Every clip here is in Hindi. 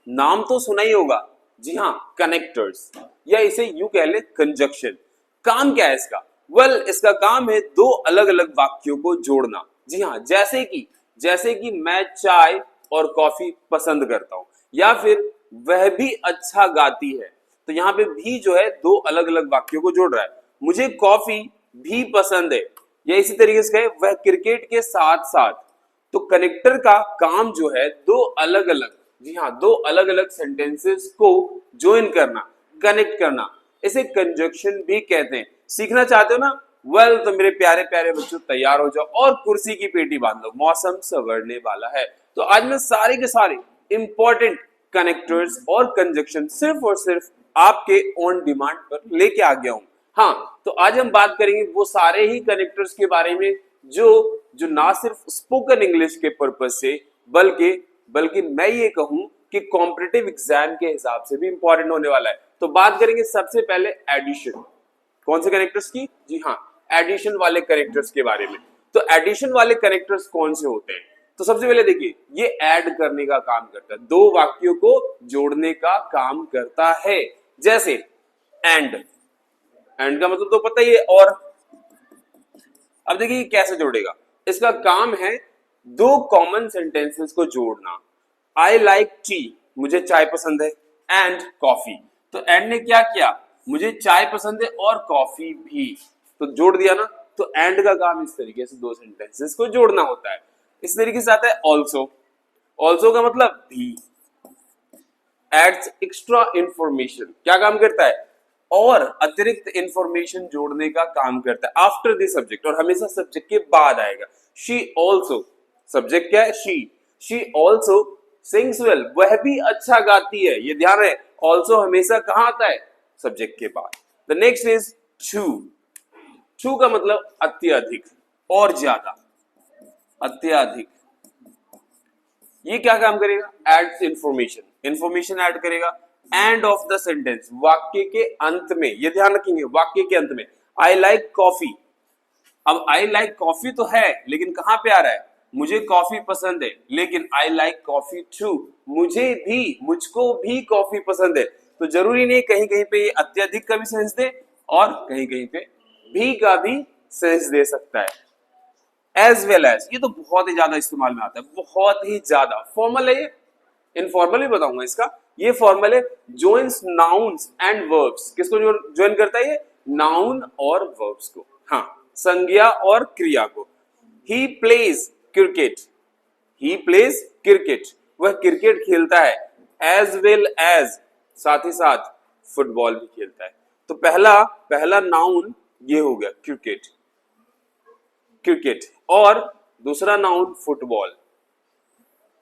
नाम तो सुना ही होगा, जी हाँ, कनेक्टर्स, या इसे यूं कह ले कंजक्शन। काम क्या है इसका? इसका काम है दो अलग अलग वाक्यों को जोड़ना। जी हाँ, जैसे कि मैं चाय और कॉफी पसंद करता हूं, या फिर वह भी अच्छा गाती है। तो यहाँ पे भी जो है दो अलग अलग वाक्यों को जोड़ रहा है। मुझे कॉफी भी पसंद है, या इसी तरीके से वह क्रिकेट के साथ साथ। तो कनेक्टर का काम जो है दो अलग अलग, जी हाँ, दो अलग अलग सेंटेंसेस को ज्वाइन करना, कनेक्ट करना, इसे कंजक्शन भी कहते हैं। सीखना चाहते हो ना? तो मेरे प्यारे प्यारे बच्चों, तैयार हो जाओ और कुर्सी की पेटी बांध लो, मौसम सवरने वाला है। तो आज मैं सारे के सारे इंपॉर्टेंट कनेक्टर्स और कंजक्शन सिर्फ और सिर्फ आपके ऑन डिमांड पर लेके आ गया हूं। हाँ, तो आज हम बात करेंगे वो सारे ही कनेक्टर्स के बारे में जो जो ना सिर्फ स्पोकन इंग्लिश के पर्पज से, बल्कि बल्कि मैं ये कहूं कि कॉम्पिटिटिव एग्जाम के हिसाब से भी इंपॉर्टेंट होने वाला है। तो बात करेंगे सबसे पहले एडिशन। कौन से कनेक्टर्स की? जी हाँ, एडिशन वाले कनेक्टर्स के बारे में। तो एडिशन वाले कनेक्टर्स कौन से होते हैं? तो सबसे पहले देखिए, ये ऐड करने का काम करता है, दो वाक्यों को जोड़ने का काम करता है। जैसे एंड, एंड का मतलब तो पता ही है। और अब देखिए कैसे जोड़ेगा। इसका काम है दो कॉमन सेंटेंसेस को जोड़ना। आई लाइक टी, मुझे चाय पसंद है, एंड कॉफी। तो एंड ने क्या किया? मुझे चाय पसंद है और कॉफी भी, तो जोड़ दिया ना। तो एंड का काम इस तरीके से दो सेंटेंसेस को जोड़ना होता है। इस तरीके से आता है ऑल्सो। ऑल्सो का मतलब भी। एड्स एक्स्ट्रा इंफॉर्मेशन, क्या काम करता है? और अतिरिक्त इंफॉर्मेशन जोड़ने का काम करता है। आफ्टर द सब्जेक्ट, और हमेशा सब्जेक्ट के बाद आएगा। शी ऑल्सो, सब्जेक्ट क्या है? शी ऑल्सो सिंग्स वेल, वह भी अच्छा गाती है। ये ध्यान रहे, ऑल्सो हमेशा कहां आता है? सब्जेक्ट के बाद। The next is too. Too का मतलब अत्यधिक और ज्यादा, अत्यधिक। ये क्या काम करेगा? एड्स इंफॉर्मेशन, इंफॉर्मेशन ऐड करेगा। एंड ऑफ द सेंटेंस, वाक्य के अंत में, ये ध्यान रखेंगे, वाक्य के अंत में। आई लाइक कॉफी, अब आई लाइक कॉफी तो है, लेकिन कहां पे आ रहा है? मुझे कॉफी पसंद है, लेकिन आई लाइक कॉफी टू, मुझे भी, मुझको भी कॉफी पसंद है। तो जरूरी नहीं कहीं कहीं पे ये अत्यधिक का भी सेंस दे, और कहीं कहीं पे भी का भी सेंस दे सकता है। एज वेल एज, ये तो बहुत ही ज्यादा इस्तेमाल में आता है, बहुत ही ज्यादा। फॉर्मल है ये, इनफॉर्मल भी बताऊंगा इसका। ये फॉर्मल है, जोइंस नाउन्स एंड वर्ब्स। किसको ज्वाइन करता है ये? नाउन और वर्ब्स को, हाँ, संज्ञा और क्रिया को। ही प्लेज क्रिकेट, ही प्लेज क्रिकेट, वह क्रिकेट खेलता है। एज वेल एज, साथ ही साथ फुटबॉल भी खेलता है। तो पहला पहला नाउन ये हो गया क्रिकेट, क्रिकेट, और दूसरा नाउन फुटबॉल।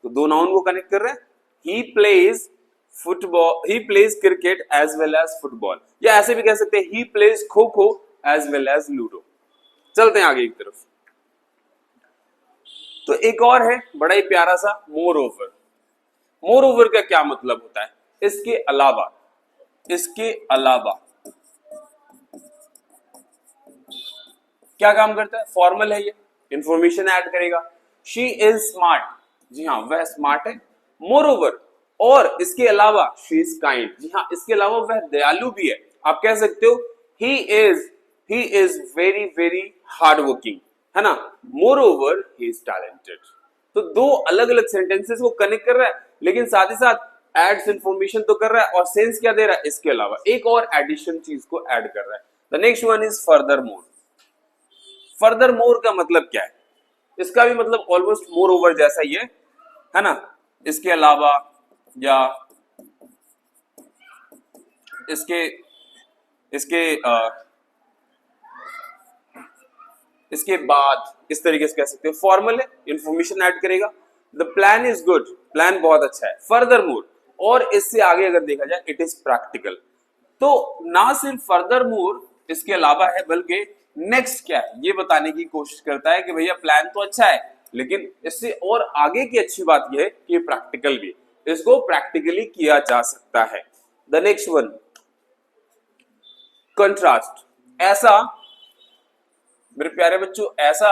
तो दो नाउन को कनेक्ट कर रहे हैं। He plays football, he plays cricket as well as football, या ऐसे भी कह सकते हैं he pledge kho kho as well as ludo. चलते हैं आगे एक तरफ। तो एक और है बड़ा ही प्यारा सा, मोर ओवर। मोर ओवर का क्या मतलब होता है? इसके अलावा, इसके अलावा क्या काम करता है? फॉर्मल है ये, इंफॉर्मेशन ऐड करेगा। शी इज स्मार्ट, जी हाँ, वह स्मार्ट है। मोर ओवर, और इसके अलावा शी इज काइंड, जी हाँ, इसके अलावा वह दयालु भी है। आप कह सकते हो he is very very hard working, है ना। More over he is talented. तो दो अलग अलग सेंटेंसेस को कनेक्ट कर रहा है, लेकिन साथ ही साथ एड्स इंफॉर्मेशन तो कर रहा है, और सेंस क्या दे रहा है? इसके अलावा एक और एडिशन चीज को ऐड कर रहा है। The next one is further more. Further more का मतलब क्या है? इसका भी मतलब ऑलमोस्ट मोर ओवर जैसा ही है ना। इसके अलावा, या इसके इसके इसके बाद, इस तरीके से कह सकते हो। फॉर्मल है, इंफॉर्मेशन ऐड करेगा। The plan is good, plan बहुत अच्छा है। फर्दर मोर, और इससे आगे अगर देखा जाए, इट इज प्रैक्टिकल। तो ना सिर्फ फर्दर मोर इसके अलावा है, बल्कि नेक्स्ट क्या है ये बताने की कोशिश करता है कि भैया प्लान तो अच्छा है, लेकिन इससे और आगे की अच्छी बात यह है कि प्रैक्टिकल भी, इसको प्रैक्टिकली किया जा सकता है। The next one, contrast. ऐसा, मेरे प्यारे बच्चों, ऐसा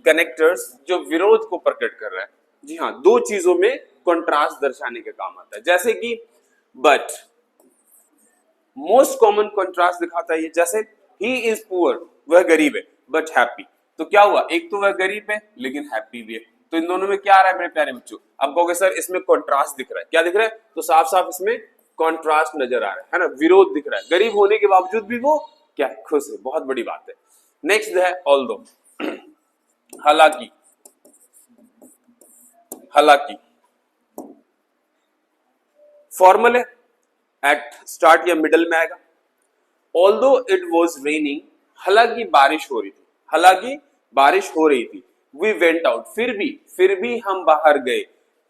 कनेक्टर्स जो विरोध को प्रकट कर रहा है। जी हाँ, दो चीजों में कंट्रास्ट दर्शाने के काम आता है, जैसे कि बट मोस्ट कॉमन कंट्रास्ट दिखाता है ये, जैसे ही इज पुअर, वह गरीब है, बट हैप्पी। तो क्या हुआ, एक तो वह गरीब है लेकिन हैप्पी भी है, तो इन दोनों में क्या आ रहा है मेरे प्यारे बच्चों? अब कहोगे सर इसमें कंट्रास्ट दिख रहा है, क्या दिख रहा है? तो साफ साफ इसमें कंट्रास्ट नजर आ रहा है ना, विरोध दिख रहा है। गरीब होने के बावजूद भी वो क्या खुश है, बहुत बड़ी बात है। नेक्स्ट है ऑल्दो, हालांकि, हालांकि फॉर्मल है, एट स्टार्ट या मिडल में आएगा। ऑल्दो इट वॉज रेनिंग, हालांकि बारिश हो रही थी, हालांकि बारिश हो रही थी। वी वेंट आउट, फिर भी हम बाहर गए।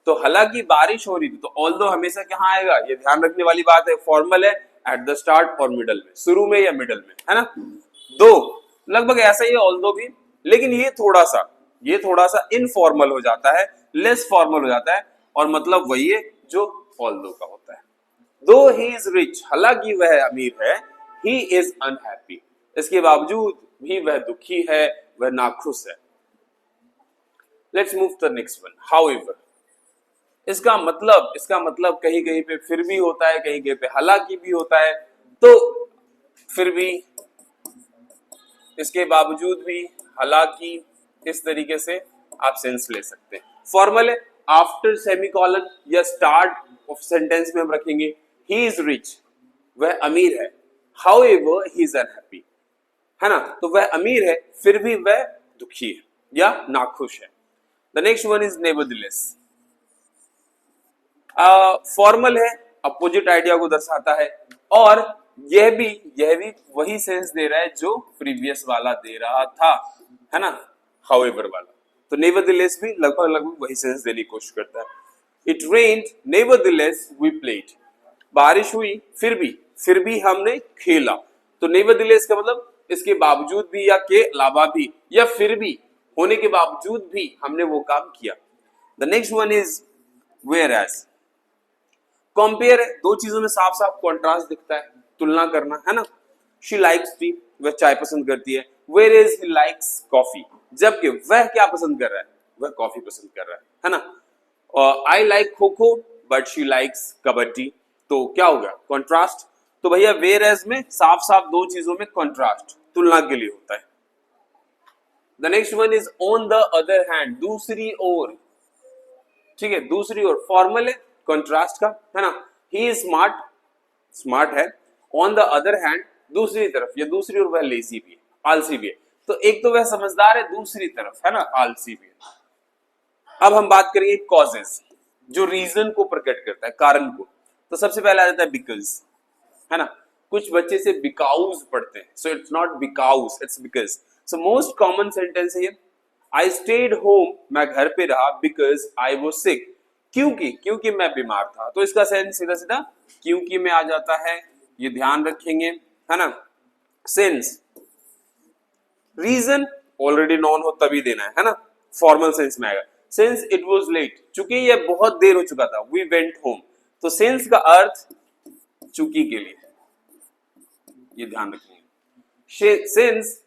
तो हालांकि बारिश हो रही थी, तो ऑल्दो हमेशा कहाँ आएगा, ये ध्यान रखने वाली बात है। फॉर्मल है, एट द स्टार्ट और मिडल में, शुरू में या मिडल में, है ना। दो लगभग ऐसा ही है ऑल्दो भी, लेकिन ये थोड़ा सा इनफॉर्मल हो जाता है, लेस फॉर्मल हो जाता है, और मतलब वही है जो ऑल्दो का होता है। दो ही इज रिच, हालांकि वह अमीर है, ही इज अनहैप्पी, इसके बावजूद भी वह दुखी है, वह नाखुश है। Let's move to the next one, however. इसका मतलब कहीं कहीं पे फिर भी होता है, कहीं कहीं पे हालांकि भी होता है। तो फिर भी, इसके बावजूद भी, हालांकि, इस तरीके से आप सेंस ले सकते हैं। फॉर्मल है, आफ्टर सेमीकोलन या स्टार्ट ऑफ सेंटेंस में हम रखेंगे ही इज रिच, वह अमीर है, हाउएवर ही इज अनहैप्पी, है ना। तो वह अमीर है फिर भी वह दुखी है या नाखुश है। The next one is nevertheless. Formal है, अपोजिट आइडिया को दर्शाता है, और यह भी वही सेंस दे रहा है जो प्रीवियस वाला दे रहा था, है ना, हाउएवर वाला। तो नेवरदलेस भी लगभग वही सेंस देने की कोशिश करता है। It rained nevertheless we played, बारिश हुई फिर भी हमने खेला। तो नेवरदलेस का मतलब इसके बावजूद भी, या के अलावा भी, या फिर भी होने के बावजूद भी हमने वो काम किया। The next one is whereas. Compare है, दो चीजों में साफ साफ कॉन्ट्रास्ट दिखता है, तुलना करना, है ना। शी लाइक्स टी, वह चाय पसंद करती है, whereas he likes coffee, जबकि वह क्या पसंद कर रहा है, वह कॉफी पसंद कर रहा है ना। और I like kho kho but she likes kabaddi, तो क्या होगा, कॉन्ट्रास्ट। तो भैया वेयर एज में साफ साफ दो चीजों में कॉन्ट्रास्ट तुलना के लिए होता है। The next one is on the other hand, दूसरी ओर, ठीक है, दूसरी ओर। फॉर्मल है, कंट्रास्ट का, है ना। ही इज स्मार्ट है, ऑन द अदर हैंड, दूसरी तरफ या दूसरी ओर वह लेजी भी है, आलसी भी है। तो एक तो वह समझदार है, दूसरी तरफ, है ना, आलसी भी है। अब हम बात करेंगे कॉजेस, जो रीजन को प्रकट करता है, कारण को। तो सबसे पहले आ जाता है बिकॉज, है ना। कुछ बच्चे से बिकॉज पढ़ते हैं, so it's not because, it's because. So most common sentence है ये, आई स्टेड होम, मैं घर पे रहा, बिकॉज आई वाज सिक, क्योंकि मैं बीमार था। तो इसका सेंस सीधा सीधा क्योंकि में आ जाता है, ये ध्यान रखेंगे, है ना। सिंस, रीजन ऑलरेडी नॉन हो तभी देना है ना, फॉर्मल सेंस में आएगा। सिंस इट वाज लेट, चूंकि यह बहुत देर हो चुका था, वी वेंट होम। तो सिंस का अर्थ चूंकि के लिए, ये ध्यान रखेंगे। Since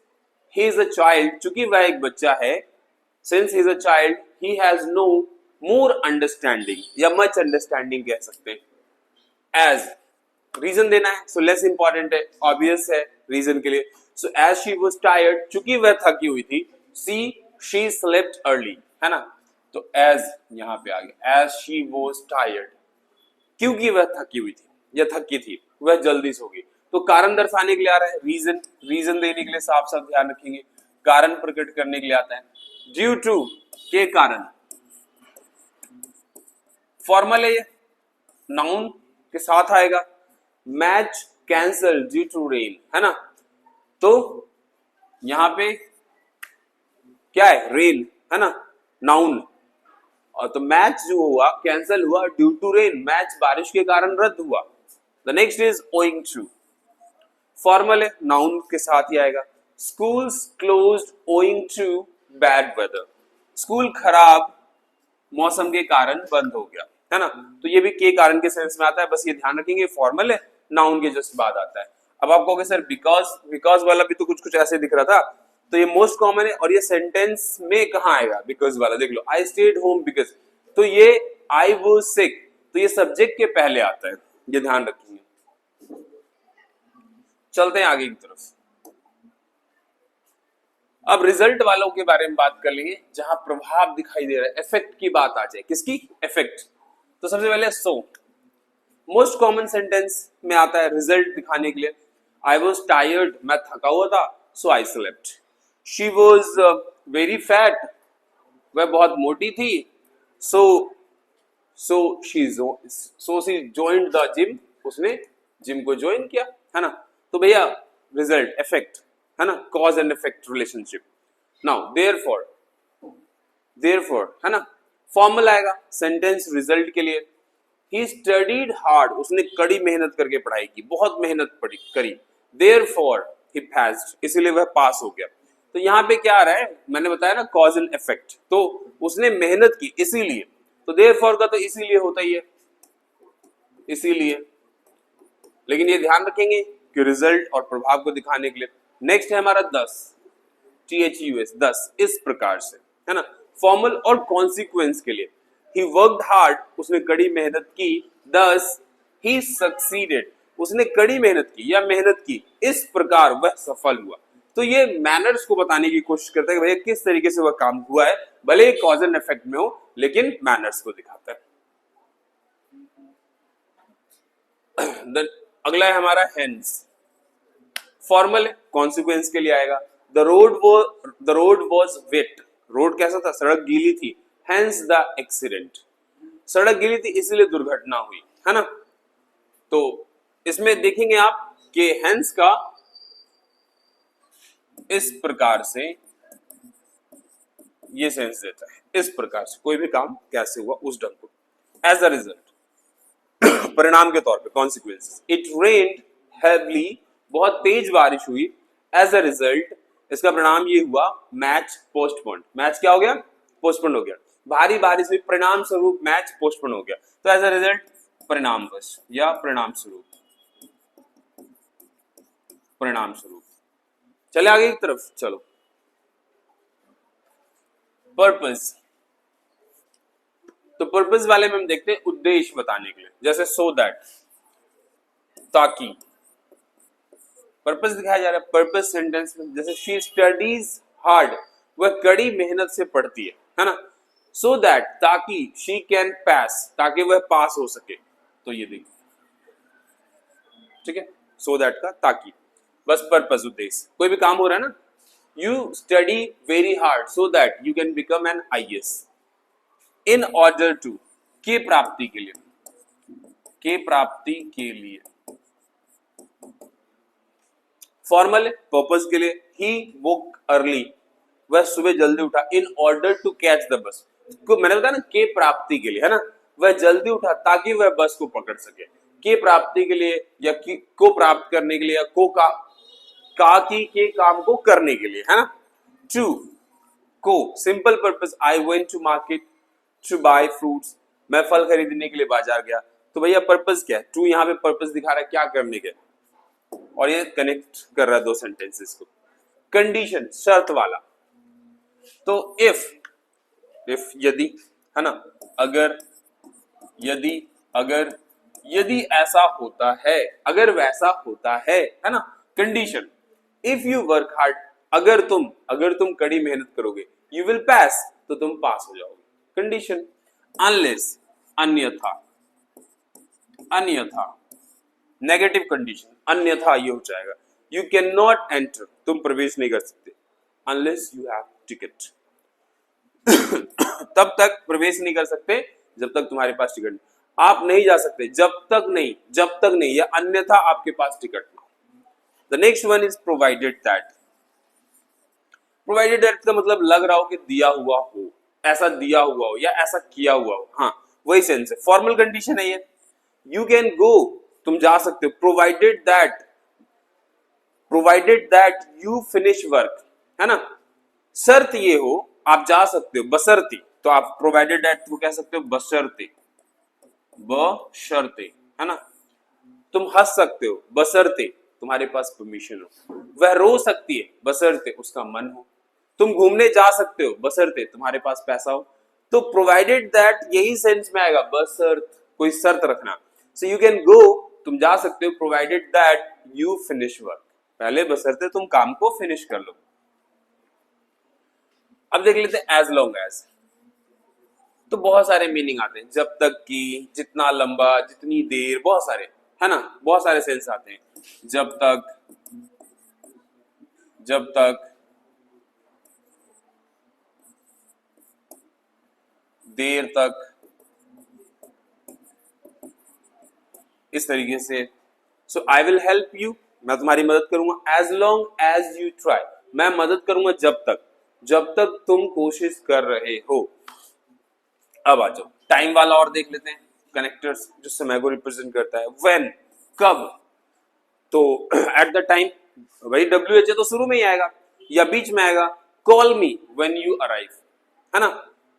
he is a child, चूंकि वह एक बच्चा है, since he is a child he has no more understanding या मच अंडरस्टैंडिंग कह सकते हैं। एज रीजन देना है, सो लेस इंपॉर्टेंट है, ऑब्वियस है रीजन के लिए। So as she was tired, चूंकि वह थकी हुई थी, शी स्लेप्ट अर्ली, है ना। तो एज यहां पे आ गया, एज शी वाज टायर्ड, क्योंकि वह थकी हुई थी या थकी थी, वह जल्दी सो गई। तो कारण दर्शाने के लिए आ रहा है, रीजन देने के लिए साफ साफ ध्यान रखेंगे, कारण प्रकट करने के लिए आता है। ड्यू टू, के कारण। फॉर्मल है ये, नाउन के साथ आएगा। Match cancel due to rain, है ना। तो यहां पे क्या है, रेन, है ना, नाउन। और तो मैच जो हुआ, कैंसल हुआ ड्यू टू रेन, मैच बारिश के कारण रद्द हुआ। The next is owing to. Formal है, नाउन के साथ ही आएगा। Schools closed owing to bad weather, school खराब मौसम के कारण बंद हो गया, है ना। तो ये भी के कारण के सेंस में आता है, बस ये ध्यान रखेंगे, फॉर्मल है, नाउन के जस्ट बाद आता है। अब आप कहोगे सर बिकॉज वाला भी तो कुछ ऐसे दिख रहा था, तो ये मोस्ट कॉमन है, और ये सेंटेंस में कहाँ आएगा बिकॉज वाला, देख लो, आई स्टेड होम बिकॉज, तो ये आई वाज सिक, तो ये सब्जेक्ट के पहले आता है, ये ध्यान रखिए। चलते हैं आगे की तरफ। अब रिजल्ट वालों के बारे में बात कर लेंगे, जहां प्रभाव दिखाई दे रहा है, इफेक्ट की बात आ जाए, किसकी? इफेक्ट। तो सबसे पहले सो, मोस्ट कॉमन सेंटेंस में आता है रिजल्ट दिखाने के लिए। आई वॉज टायर्ड, मैं थका हुआ था, so I slept. She was very fat, वह बहुत मोटी थी, so she joined the gym, उसने जिम को ज्वाइन किया, है ना। तो भैया रिजल्ट, इफेक्ट, है ना, cause and effect relationship. Now therefore है ना, फॉर्मल आएगा सेंटेंस रिजल्ट के लिए। ही स्टडीड हार्ड, उसने कड़ी मेहनत करके पढ़ाई की, बहुत मेहनत करी। देयरफॉर ही पास्ड, इसीलिए वह पास हो गया। तो यहाँ पे क्या आ रहा है, मैंने बताया ना कॉज एंड इफेक्ट, तो उसने मेहनत की इसीलिए, तो देयरफॉर का तो इसीलिए होता ही है, इसीलिए। लेकिन ये ध्यान रखेंगे कि रिजल्ट और प्रभाव को दिखाने के लिए। नेक्स्ट है हमारा 10, THUS, 10, इस प्रकार से, है ना, फॉर्मल और कॉन्सिक्वेंस के लिए। ही वर्कड हार्ड, उसने कड़ी मेहनत की, दस ही सक्सीडेड, उसने कड़ी मेहनत की या मेहनत की, इस प्रकार वह सफल हुआ। तो ये मैनर्स को बताने की कोशिश करता है कि भैया किस तरीके से वह काम हुआ है, भले ही कॉज एंड इफेक्ट में हो, लेकिन मैनर्स को दिखाता है। अगला है हमारा हेंस, फॉर्मल है, कॉन्सिक्वेंस के लिए आएगा। The road was wet, road कैसा था? सड़क गीली थी, हेंस द एक्सीडेंट, सड़क गीली थी इसलिए दुर्घटना हुई, है ना। तो इसमें देखेंगे आप कि हेंस का इस प्रकार से ये सेंस देता है, इस प्रकार से कोई भी काम कैसे हुआ उस ढंग को। एज अ रिजल्ट, परिणाम के तौर पे, कॉन्सिक्वेंसेस, इट रेन्ड हेवीली, बहुत तेज बारिश हुई। एज अ रिजल्ट, इसका परिणाम ये हुआ, मैच पोस्टपोन्ड, मैच क्या हो गया? पोस्टपोन्ड हो गया। भारी बारिश हुई, परिणाम स्वरूप मैच पोस्टपोन्ड हो गया। तो एज अ रिजल्ट, परिणामवश या परिणाम स्वरूप, परिणाम स्वरूप। चले आगे की तरफ, चलो। पर्पस, तो पर्पस वाले में हम देखते हैं उद्देश्य बताने के लिए, जैसे सो दैट, ताकि, पर्पस दिखाया जा रहा है पर्पस सेंटेंस में। जैसे शी स्टडीज हार्ड, वह कड़ी मेहनत से पढ़ती है ना। सो दैट, ताकि, शी कैन पास, ताकि वह पास हो सके। तो ये देखिए, ठीक है, सो दैट का ताकि, बस पर्पस, उद्देश्य, कोई भी काम हो रहा है ना। You study very hard so that you can become an IAS, in order to, के प्राप्ति के लिए, के प्राप्ति के लिए। फॉर्मल है, पर्पस के लिए। ही वोक अर्ली, वह सुबह जल्दी उठा, in order to catch the bus, को मैंने बताया ना के प्राप्ति के लिए, है ना, वह जल्दी उठा ताकि वह बस को पकड़ सके। के प्राप्ति के लिए या को प्राप्त करने के लिए, या का की के काम को करने के लिए, है ना। टू, को, simple purpose, I went to market to buy fruits, मैं फल खरीदने के लिए बाजार गया। तो भैया पर्पस क्या है? टू यहाँ पे पर्पस दिखा रहा है क्या करने के, और ये कनेक्ट कर रहा है दो सेंटेंसेस को। कंडीशन, शर्त वाला, तो इफ यदि, है ना, अगर, यदि ऐसा होता है, अगर वैसा होता है ना। Condition, if you work hard, अगर तुम कड़ी मेहनत करोगे, यू विल पास, तो तुम पास हो जाओगे। कंडीशन। अनलेस, अन्यथा, नेगेटिव कंडीशन, अन्यथा ये हो जाएगा। यू कैन नॉट एंटर, तुम प्रवेश नहीं कर सकते, अनलेस यू हैव टिकट, तब तक प्रवेश नहीं कर सकते जब तक तुम्हारे पास टिकट नहीं। आप नहीं जा सकते जब तक नहीं, या अन्यथा आपके पास टिकट ना हो। The next one is provided that. Provided that का मतलब लग रहा हो कि दिया हुआ हो, ऐसा दिया हुआ हो या ऐसा किया हुआ हो, हाँ वही सेंस है। फॉर्मल कंडीशन है ये। यू कैन गो, तुम जा सकते हो, provided that you finish work, है ना। शर्त ये हो आप जा सकते हो, बशर्ते, तो आप प्रोवाइडेड दैट को कह सकते हो बशर्ते, है ना। तुम हंस सकते हो बशर्ते तुम्हारे पास परमिशन हो। वह रो सकती है बशर्ते उसका मन हो। तुम घूमने जा सकते हो बशर्ते तुम्हारे पास पैसा हो। तो प्रोवाइडेड दैट यही सेंस में आएगा, बशर्त, कोई शर्त रखना। सो यू कैन गो, तुम जा सकते हो, provided that you finish work, पहले बशर्ते तुम काम को फिनिश कर लो। अब देख लेते हैं एज लॉन्ग एज। तो बहुत सारे मीनिंग आते हैं, जब तक कि, जितना लंबा, जितनी देर, बहुत सारे, है ना, बहुत सारे सेंस आते हैं। जब तक, जब तक, देर तक, इस तरीके से। So I will help you, मैं तुम्हारी मदद करूंगा। As long as you try, मैं मदद करूंगा जब तक, जब तक तुम कोशिश कर रहे हो। अब आ जाओ टाइम वाला और देख लेते हैं, कनेक्टर्स जो समय को रिप्रेजेंट करता है। व्हेन, कब, तो एट द टाइम, वही WH तो शुरू में ही आएगा या बीच में आएगा। Call me when you arrive, है ना,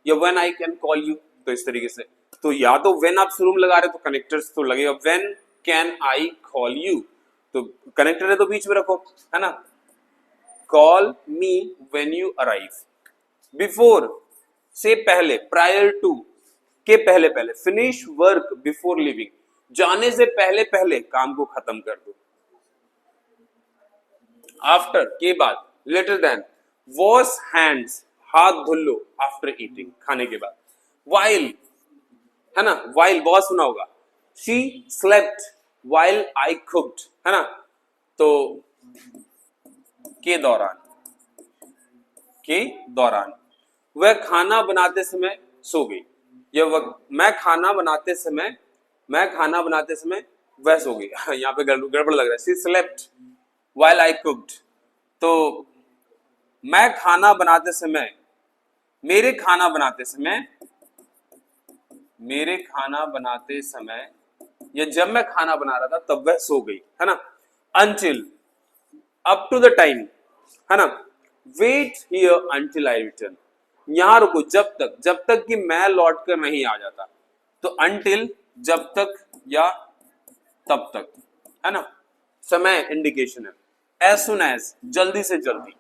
या when I can call you, तो इस तरीके से। तो या तो व्हेन आप शुरू में लगा रहे हो तो कनेक्टर्स तो लगेगा, when can I call you, तो कनेक्टर है तो बीच में रखो, है ना। Call me when you arrive, before से पहले, प्रायर टू के पहले पहले, फिनिश वर्क बिफोर लिविंग, जाने से पहले पहले काम को खत्म कर दो। आफ्टर के बाद, लेटर देन, वॉश हैंड्स, हाथ धुल लो, आफ्टर ईटिंग, खाने के बाद। वाइल, है ना, वाइल बहुत सुना होगा। She slept while I cooked, है ना, तो के दौरान, के दौरान। वह खाना बनाते समय सो गई, या मैं खाना बनाते समय, मैं खाना बनाते समय वह सो गई। यहाँ पे गड़बड़ लग रहा है। She slept while I cooked, तो मैं खाना बनाते समय, मेरे खाना बनाते समय, मेरे खाना बनाते समय, या जब मैं खाना बना रहा था तब वह सो गई, है ना। Until, up to the time, है ना। Wait here until I return, यहां रुको जब तक, जब तक कि मैं लौट कर नहीं आ जाता। तो until, जब तक या तब तक, है ना, समय इंडिकेशन है। As soon as, जल्दी से जल्दी,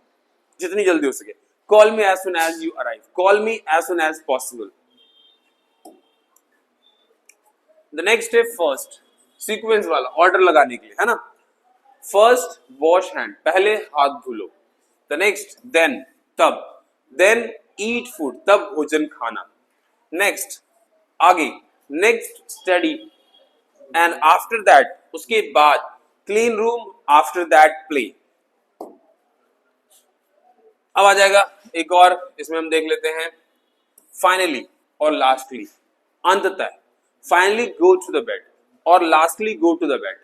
जितनी जल्दी हो सके। Call me as soon as you arrive, call me as soon as possible. The next है first, सीक्वेंस वाला, ऑर्डर लगाने के लिए, है ना। फर्स्ट वॉश हैंड, पहले हाथ धुलो। The next, then, तब, then eat food, तब भोजन खाना। नेक्स्ट, आगे, next study, and after that, उसके बाद, clean room, after that play. अब आ जाएगा एक और, इसमें हम देख लेते हैं फाइनली और लास्टली, अंततः। Finally go to the bed और lastly go to the bed,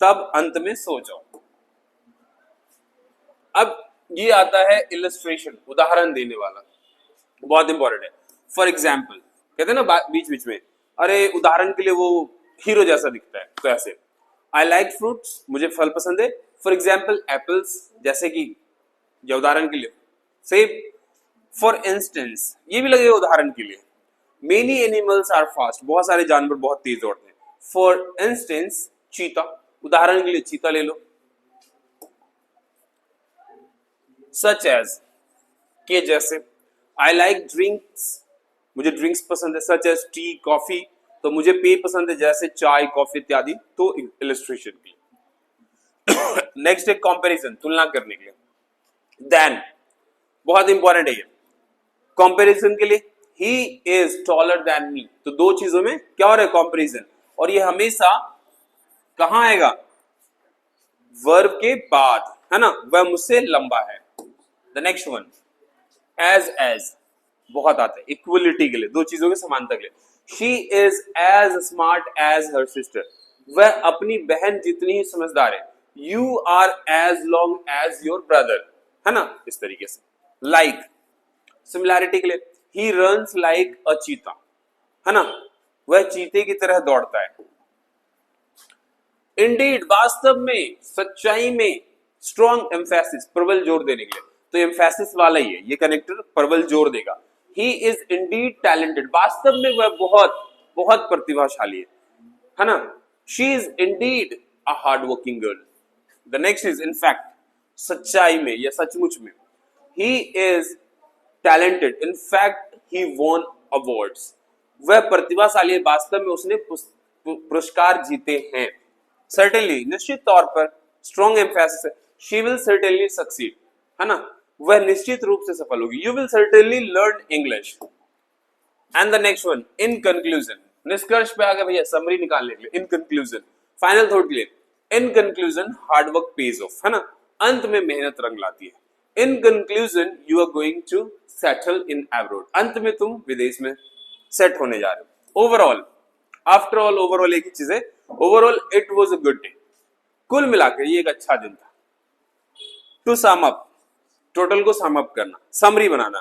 तब अंत में सो जाओ। अब ये आता है इलस्ट्रेशन, उदाहरण देने वाला, बहुत इंपॉर्टेंट है। फॉर एग्जाम्पल, कहते हैं ना बीच बीच में, अरे उदाहरण के लिए वो हीरो जैसा दिखता है, तो ऐसे, आई लाइक फ्रूट्स, मुझे फल पसंद है। फॉर एग्जाम्पल एप्पल्स, जैसे कि, या उदाहरण के लिए सेब। फॉर इंस्टेंस, ये भी लगेगा उदाहरण के लिए। मेनी एनिमल्स आर फास्ट, बहुत सारे जानवर बहुत तेज दौड़ते हैं। फॉर इंस्टेंस चीता, उदाहरण के लिए चीता ले लो। सच एज, के जैसे। आई लाइक ड्रिंक्स, मुझे ड्रिंक्स पसंद है। सच एज टी, कॉफी, तो मुझे पेय पसंद है जैसे चाय, कॉफी इत्यादि, तो इलस्ट्रेशन के लिए। नेक्स्ट है कंपैरिजन, तुलना करने के लिए। देन, बहुत इंपॉर्टेंट है ये कंपैरिजन के लिए। He is taller than me, तो दो चीजों में क्या हो रहा है, कंपैरिजन, और ये हमेशा कहां आएगा, वर्ब के बाद, है ना, वह मुझसे लंबा है। द नेक्स्ट वन, एज, बहुत आता है इक्वलिटी के लिए, दो चीजों के समानता के लिए। She is as smart as her sister, वह अपनी बहन जितनी ही समझदार है। You are as long as your brother, है ना, इस तरीके से। लाइक, सिमिलैरिटी के लिए, ही रन्स लाइक अ चीता, है ना, वह चीते की तरह दौड़ता है। इंडीड, वास्तव में, सच्चाई में। स्ट्रॉन्ग एम्फेसिस, प्रबल जोर देने के लिए, तो एम्फेसिस वाला ही है ये कनेक्टर, प्रबल जोर देगा। ही इज इंडीड टैलेंटेड, वास्तव में वह बहुत बहुत प्रतिभाशाली है ना। She is indeed a hard working girl. The next is in fact, सच्चाई में या सचमुच में। He is talented, in fact he won awards, वह प्रतिभाशाली है, वास्तव में उसने पुरस्कार जीते हैं। सर्टेनली, निश्चित तौर पर, स्ट्रॉन्ग एम्फेसिस है, शी विल सर्टेनली सक्सीड, है ना, वह निश्चित रूप से सफल होगी, you will certainly learn English. And the next one, in conclusion, निष्कर्ष पे आ गए भैया, समरी निकालने के लिए। इन कंक्लूजन, फाइनल थॉट के लिए, in conclusion hard work pays off, है ना, अंत में मेहनत रंग लाती है। In conclusion you are going to settle in abroad, अंत में तुम विदेश में सेट होने जा रहे हो। ओवरऑल, आफ्टर ऑल, ओवरऑल एक ही चीज है, overall it was a good day, कुल मिलाकर ये एक अच्छा दिन था। टू सम अप, टोटल को सम अप करना, समरी बनाना,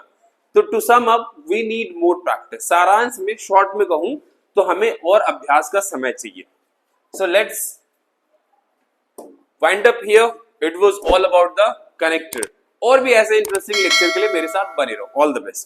तो to sum up we need more practice, सारांश में शॉर्ट में कहूं तो हमें और अभ्यास का समय चाहिए। So let's wind up here, it was all about the connector. और भी ऐसे इंटरेस्टिंग लेक्चर के लिए मेरे साथ बने रहो। All the best.